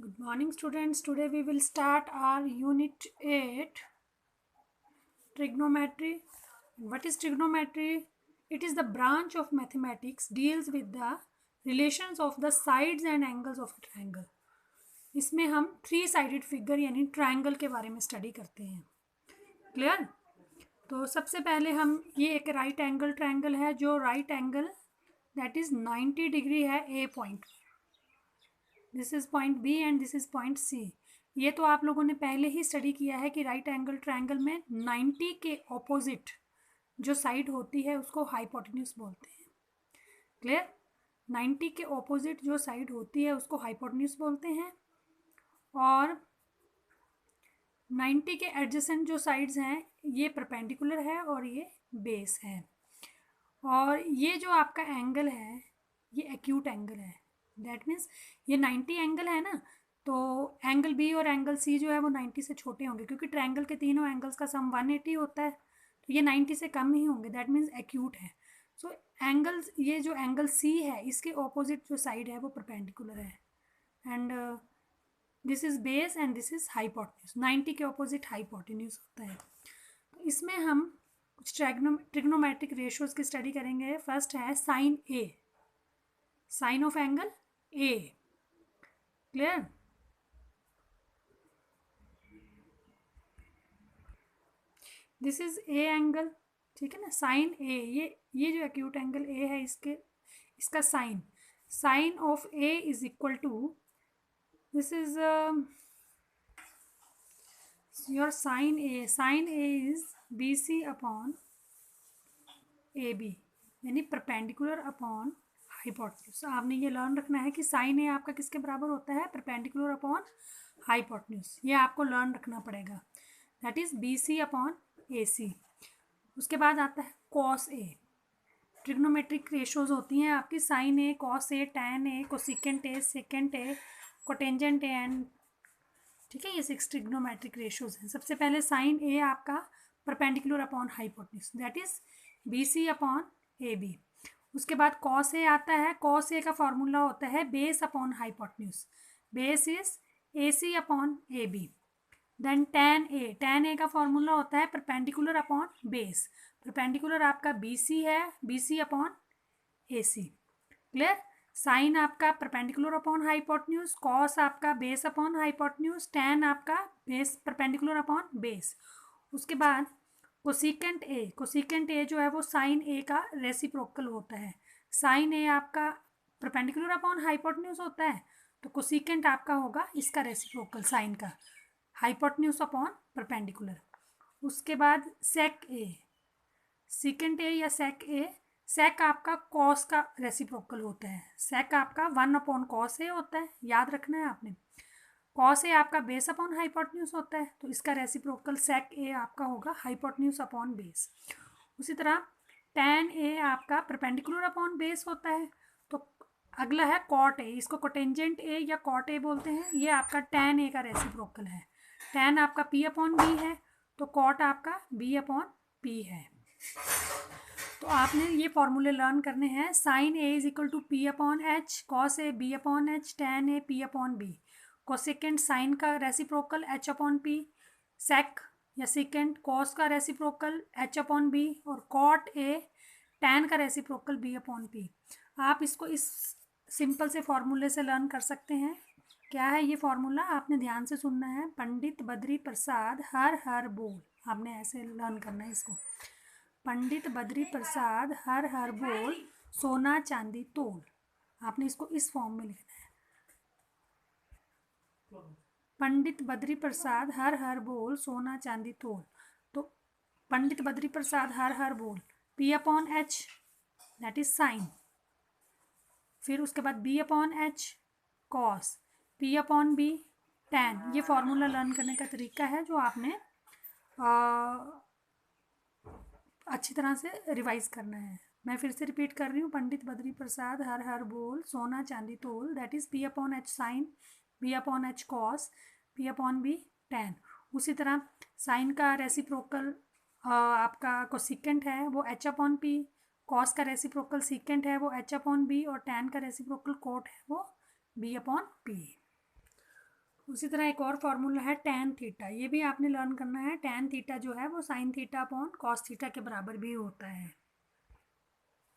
Good morning, students. Today we will start our Unit 8 Trigonometry. What is trigonometry? It is the branch of mathematics deals with the relations of the sides and angles of a triangle. इसमें हम 3-sided figure यानी triangle के बारे में study करते हैं. Clear? तो सबसे पहले हम ये एक राइट एंगल ट्रायंगल है जो right angle that is 90 degree है A point. This is point B and this is point C. ये तो आप लोगों ने पहले ही स्टडी किया है कि राइट एंगल ट्रायंगल में 90 के ऑपोजिट जो साइड होती है उसको हाइपोटेन्यूज बोलते हैं. क्लियर? 90 के ऑपोजिट जो साइड होती है उसको हाइपोटेन्यूज बोलते हैं और 90 के एडजेसेंट जो साइड्स हैं ये परपेंडिकुलर है और ये बेस है. और ये जो आपका एंगल है ये एक्यूट एंगल है. दैट मीन्स ये 90 एंगल है ना, तो एंगल बी और एंगल सी जो है वो 90 से छोटे होंगे क्योंकि ट्रायंगल के तीनों एंगल्स का सम 180 होता है, तो ये 90 से कम ही होंगे. दैट मीन्स एक्यूट है. सो एंगल्स ये जो एंगल सी है इसके ऑपोजिट जो साइड है वो परपेंडिकुलर है and this is base and this is hypotenuse. 90 के ऑपोजिट हाइपोटेन्यूज होता है. तो इसमें हम कुछ ट्रिग्नोमेट्रिक रेशियोज की स्टडी करेंगे. फर्स्ट है sine A, sine of angle A. Clear? This is a angle, ठीक है ना. साइन ए, ये जो एक्यूट एंगल ए है इसका sine of A is equal to this is your sine A is B C upon A B यानी perpendicular upon hypotenuse. आपने ये लर्न रखना है कि साइन ए आपका किसके बराबर होता है? Perpendicular upon hypotenuse. ये आपको लर्न रखना पड़ेगा. That is B C upon A C. उसके बाद आता है कॉस ए. ट्रिग्नोमेट्रिक रेशियोज होती हैं आपकी sine A, cos A, tan A, cosecant A, secant A, cotangent A and, ठीक है. ये 6 ट्रिग्नोमेट्रिक रेशियोज हैं. सबसे पहले साइन ए आपका perpendicular upon hypotenuse that is B C upon A B. उसके बाद कॉस ए आता है. कॉस ए का फॉर्मूला होता है base upon hypotenuse. Base is A C upon A B. Then tan A का फॉर्मूला होता है परपेंडिकुलर अपॉन बेस. परपेंडिकुलर आपका बी सी है, B C upon A C. Clear? Sine आपका परपेंडिकुलर अपॉन हाइपोटेन्यूज, कॉस आपका base upon hypotenuse, tan आपका base perpendicular upon base. उसके बाद कोसिकेंट ए जो है वो साइन ए का रेसिप्रोकल होता है. साइन ए आपका परपेंडिकुलर अपॉन हाइपोटेन्यूज होता है तो कोसिकेंट आपका होगा इसका रेसिप्रोकल साइन का, हाइपोटेन्यूज अपॉन परपेंडिकुलर. उसके बाद सेकेंट ए या सेक आपका कॉस का रेसिप्रोकल होता है. सेक आपका 1 अपॉन कॉस ए होता है, याद रखना है आपने. कॉस ए आपका बेस अपॉन हाइपोटेन्यूज होता है तो इसका रेसिप्रोकल सेक ए आपका होगा हाइपोटेन्यूज अपॉन बेस. उसी तरह टैन ए आपका परपेंडिकुलर अपॉन बेस होता है. तो अगला है कॉट ए. इसको कोटेंजेंट ए या कॉट ए बोलते हैं. ये आपका टैन ए का रेसिप्रोकल है. टैन आपका पी अपॉन बी है तो कॉट आपका बी अपॉन पी है. तो आपने ये फॉर्मूले लर्न करने हैं. Sine A is equal to P upon H, cos A B upon H, tan A P upon B. Cosecant sine का reciprocal H upon P, sec या सेकेंट कॉस का रेसिप्रोकल एच अपॉन बी और cot A tan का reciprocal B upon P. आप इसको इस simple से फॉर्मूले से लर्न कर सकते हैं. क्या है ये फॉर्मूला? आपने ध्यान से सुनना है. पंडित बद्री प्रसाद हर हर बोल. आपने ऐसे लर्न करना है इसको. पंडित बद्री प्रसाद हर हर बोल सोना चांदी तोल. आपने इसको इस फॉर्म में लिखना है. पंडित बद्री प्रसाद हर हर बोल सोना चांदी तोल. तो पंडित बद्री प्रसाद हर हर बोल P upon H that is sine. फिर उसके बाद B upon H cos, P upon B tan. ये फॉर्मूला लर्न करने का तरीका है जो आपने अच्छी तरह से रिवाइज करना है. मैं फिर से रिपीट कर रही हूँ. पंडित बद्री प्रसाद हर हर बोल सोना चांदी तोल that is P upon H sine, B upon H cos, P upon B tan. उसी तरह साइन का रेसिप्रोकल आपका कोसिकेंट है वो एच अपॉन पी, कॉस का रेसिप्रोकल सीकेंट है वो एच अपॉन बी और टैन का रेसिप्रोकल कोट है वो बी अपॉन पी. उसी तरह एक और फार्मूला है tan थीटा, ये भी आपने लर्न करना है। tan थीटा जो है वो sin theta upon cos theta के बराबर भी होता है।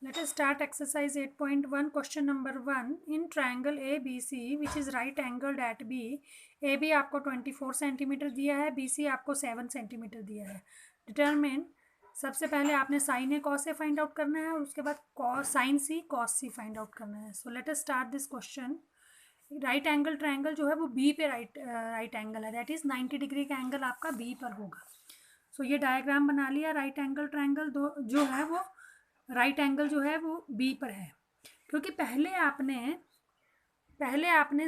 Let us start exercise 8.1. Question number 1. In triangle ABC which is right angled at B, AB आपको 24 सेंटीमीटर दिया है, BC आपको 7 सेंटीमीटर दिया है। डिटरमिन, सबसे पहले आपने sign A cos A find out करना है और उसके बाद साइन सी कॉस सी फाइंड आउट करना है। So let us start this question. Right angle triangle जो है वो बी पे राइट एंगल है, दैट इज़ 90 डिग्री का एंगल आपका बी पर होगा। सो ये डायग्राम बना लिया। राइट एंगल ट्रायंगल जो है वो राइट एंगल जो है वो बी पर है, क्योंकि पहले आपने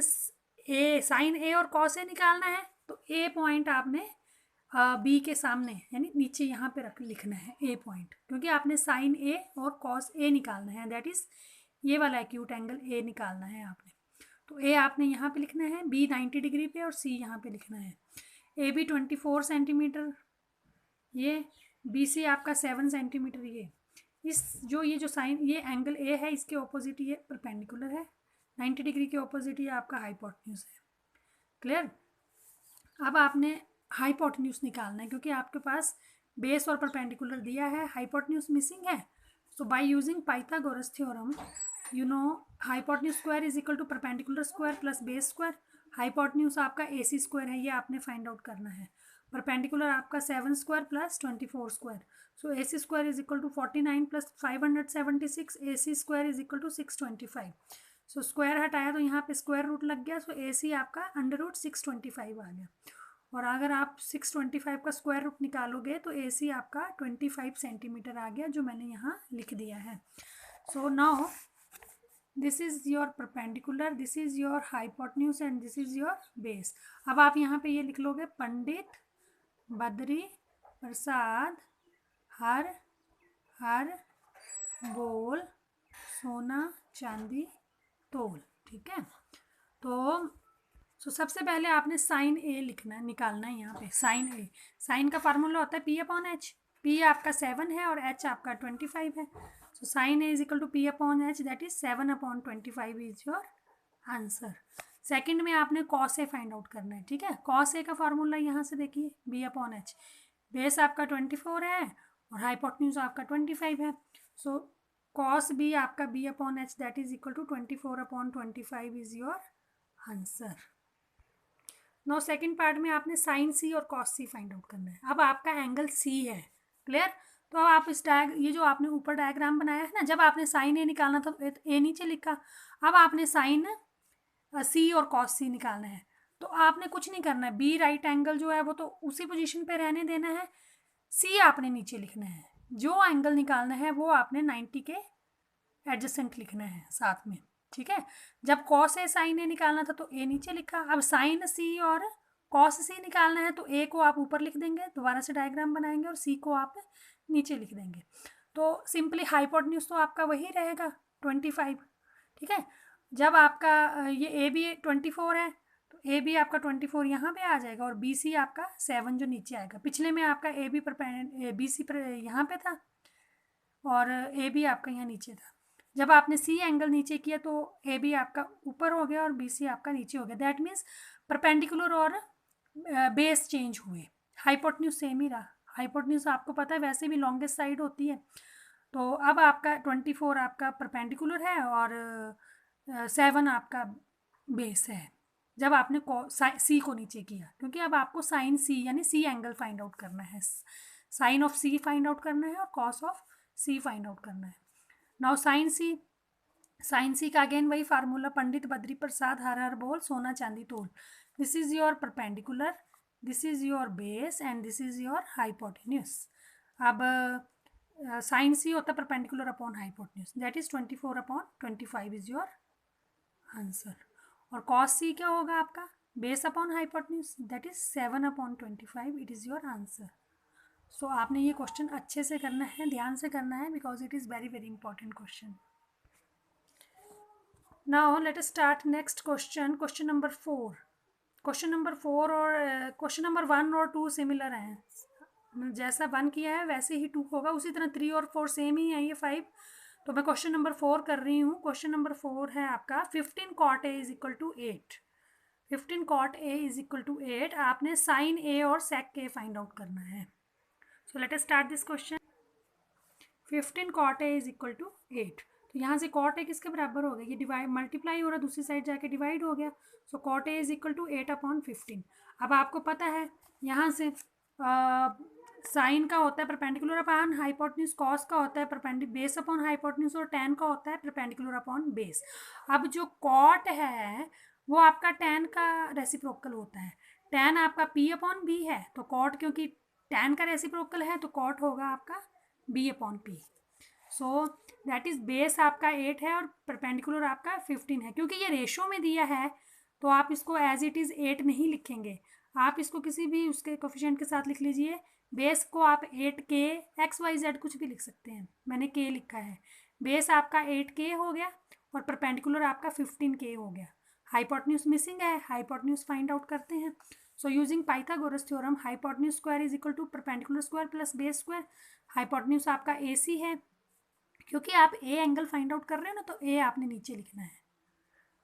ए साइन ए और कॉस ए निकालना है, तो ए पॉइंट आपने बी के सामने यानी नीचे यहाँ पे लिखना है ए पॉइंट, क्योंकि आपने साइन ए और कॉस ए निकालना है, दैट इज़ ये वाला एक्यूट एंगल ए निकालना है आपने। तो ए आपने यहाँ पे लिखना है, बी 90 डिग्री पे और सी यहाँ पे लिखना है। ए बी 24 सेंटीमीटर, ये बी सी आपका 7 सेंटीमीटर। ये जो साइन ये एंगल ए है इसके ऑपोजिट ये परपेंडिकुलर है, 90 डिग्री के ऑपोजिट ये आपका हाइपोटेन्यूज है। क्लियर? अब आपने हाइपोटेन्यूज निकालना है, क्योंकि आपके पास बेस और परपेंडिकुलर दिया है, हाइपोटेन्यूज मिसिंग है। So by using Pythagoras theorem, you know hypotenuse square is equal to perpendicular square plus base square. Hypotenuse आपका AC स्क्वायर है, ये आपने फाइंड आउट करना है। परपेंडिकुलर आपका 7 square plus 24 square. So AC square is equal to 49 plus 576, AC square is equal to 625। So square हटाया तो यहाँ पे स्क्वायर रूट लग गया, सो AC आपका अंडर रूट 625 आ गया। और अगर आप 625 का स्क्वायर रूट निकालोगे तो AC आपका 25 सेंटीमीटर आ गया, जो मैंने यहाँ लिख दिया है। So now this is your perpendicular, this is your hypotenuse and this is your base. अब आप यहाँ पे ये लिख लोगे, पंडित बद्री प्रसाद हर हर बोल सोना चांदी तोल। ठीक है, तो सबसे पहले आपने साइन ए निकालना है। यहाँ पे साइन ए, साइन का फार्मूला होता है P/H। P आपका 7 है और H आपका 25 है। So sine A is equal to P/H, that is 7/25 is your answer. Second में आपने कॉस ए फाइंड आउट करना है। ठीक है, कॉस ए का फार्मूला यहाँ से देखिए, B/H। बेस आपका 24 है और हाइपोटेन्यूज आपका 25 है। सो कॉस बी आपका B/H that is equal to 24/25 is your answer. No second part में आपने साइन सी और कॉस सी फाइंड आउट करना है। अब आपका एंगल सी है। क्लियर? तो अब आप इस ये जो आपने ऊपर डायग्राम बनाया है ना, जब आपने साइन ए निकालना था तो ए नीचे लिखा, अब आपने साइन सी और कॉस सी निकालना है। तो आपने कुछ नहीं करना है, बी राइट एंगल जो है वो तो उसी पोजीशन पे रहने देना है, सी आपने नीचे लिखना है। जो एंगल निकालना है वो आपने 90 के एडजेसेंट लिखना है साथ में। ठीक है, जब कॉस ए साइन ए निकालना था तो ए नीचे लिखा, अब साइन सी और कॉस सी निकालना है तो ए को आप ऊपर लिख देंगे, दोबारा से डायग्राम बनाएंगे और सी को आप नीचे लिख देंगे। तो सिंपली हाइपोटेन्यूज तो आपका वही रहेगा 25। ठीक है, जब आपका ये ए बी 24 है तो ए बी आपका 24 यहाँ पे आ जाएगा और बी सी आपका 7 जो नीचे आएगा। पिछले में आपका ए बी पर बी सी पर यहाँ पे था और ए बी आपका यहाँ नीचे था। जब आपने सी एंगल नीचे किया तो ए बी आपका ऊपर हो गया और बी सी आपका नीचे हो गया। दैट मीन्स परपेंडिकुलर और बेस चेंज हुए, हाइपोटेन्यूज सेम ही रहा। हाइपोटेन्यूज आपको पता है वैसे भी लॉन्गेस्ट साइड होती है। तो अब आपका 24 आपका परपेंडिकुलर है और 7 आपका बेस है, जब आपने सी को नीचे किया, क्योंकि अब आपको साइन सी यानी सी एंगल फाइंड आउट करना है, sine of C find out करना है और cos of C find out करना है। नाउ साइन सी का अगेन वही फार्मूला, पंडित बद्री प्रसाद हर हर बोल सोना चांदी तोल। This is your perpendicular, this is your base and this is your hypotenuse. अब साइन सी होता है perpendicular upon hypotenuse, that is 24/25 is your answer. और कॉस सी क्या होगा आपका, base upon hypotenuse, that is 7/25, it is your answer. So आपने ये question अच्छे से करना है, ध्यान से करना है, because it is very very important question. Now let us start next question, question number 4। Question number 4 और क्वेश्चन नंबर 1 और 2 सिमिलर हैं, जैसा 1 किया है वैसे ही 2 होगा, उसी तरह 3 और 4 सेम ही है, ये 5। तो मैं क्वेश्चन नंबर 4 कर रही हूँ। क्वेश्चन नंबर 4 है आपका 15 cot A is equal to 8। 15 cot A is equal to 8, आपने साइन A और sec A फाइंड आउट करना है. So let us start this question. 15 cot A is equal to 8. तो यहाँ से cot A किसके बराबर हो गया, ये डिवाइड मल्टीप्लाई हो रहा है, दूसरी साइड जाके डिवाइड हो गया. So cot A is equal to 8/15. अब आपको पता है यहाँ से साइन का होता है परपेंडिकुलर अपॉन हाइपोटेन्यूज, कॉस का होता है बेस अपॉन हाइपोटेन्यूज और टैन का होता है परपेंडिकुलर अपॉन बेस. अब जो कॉट है वो आपका टैन का रेसिप्रोकल होता है. टैन आपका P/B है, तो कॉट क्योंकि टैन का रेसिप्रोकल है तो कॉट होगा आपका B/P. So that is base आपका 8 है और परपेंडिकुलर आपका 15 है. क्योंकि ये रेशो में दिया है तो आप इसको एज इट इज़ 8 नहीं लिखेंगे, आप इसको किसी भी उसके कोफिशिएंट के साथ लिख लीजिए. बेस को आप 8K XYZ कुछ भी लिख सकते हैं, मैंने K लिखा है. बेस आपका 8K हो गया और परपेंडिकुलर आपका 15K हो गया. हाइपोटेन्यूज मिसिंग है, हाइपोटेन्यूज फाइंड आउट करते हैं. So using Pythagoras theorem, hypotenuse square is equal to perpendicular square plus base square. Hypotenuse आपका AC है, क्योंकि आप A एंगल फाइंड आउट कर रहे हो ना, तो A आपने नीचे लिखना है.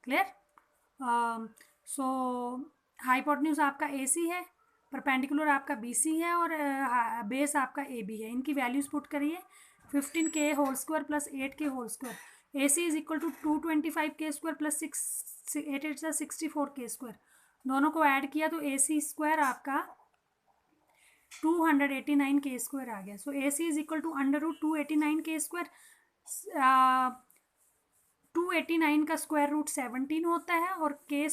क्लियर? सो हाइपोटेन्यूज आपका AC है, परपेंडिकुलर आपका BC है और बेस आपका AB है. इनकी वैल्यूज पुट करिए. 15K whole square plus 8K whole square. AC is equal to 225K square plus 64K square. दोनों को ऐड किया तो AC स्क्वायर आपका 289K स्क्वायर आ गया. So AC is equal to √289K square. 289 का स्क्वायर रूट 17 होता है और K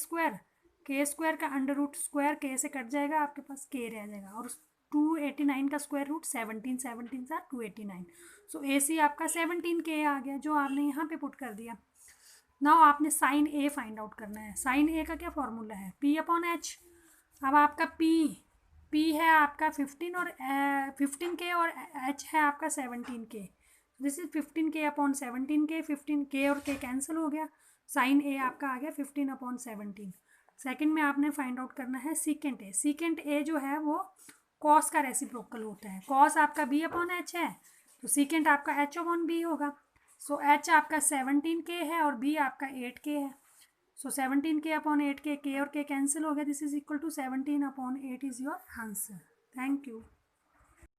स्क्वायर का अंडर रूट स्क्वायर K से कट जाएगा, आपके पास K रह जाएगा. और 289 का स्क्वायर रूट 17 सा 289. सो AC आपका 17K आ गया, जो आपने यहाँ पे पुट कर दिया. नाउ आपने साइन A फाइंड आउट करना है. साइन A का क्या फॉर्मूला है, P/H. अब आपका P है आपका 15 और 15K और H है आपका 17K. This is 15K/17K. 15K और K कैंसिल हो गया. साइन A आपका आ गया 15/17. सेकंड में आपने फाइंड आउट करना है सीकेंट A. सीकेंट A जो है वो कॉस का रेसिप्रोकल होता है. कॉस आपका B/H है, तो सीकेंट आपका H/B होगा. सो H आपका 17K है और B आपका 8K है. सो 17K/8K, K और K कैंसिल हो गया. This is equal to 17/8 is your answer. Thank you.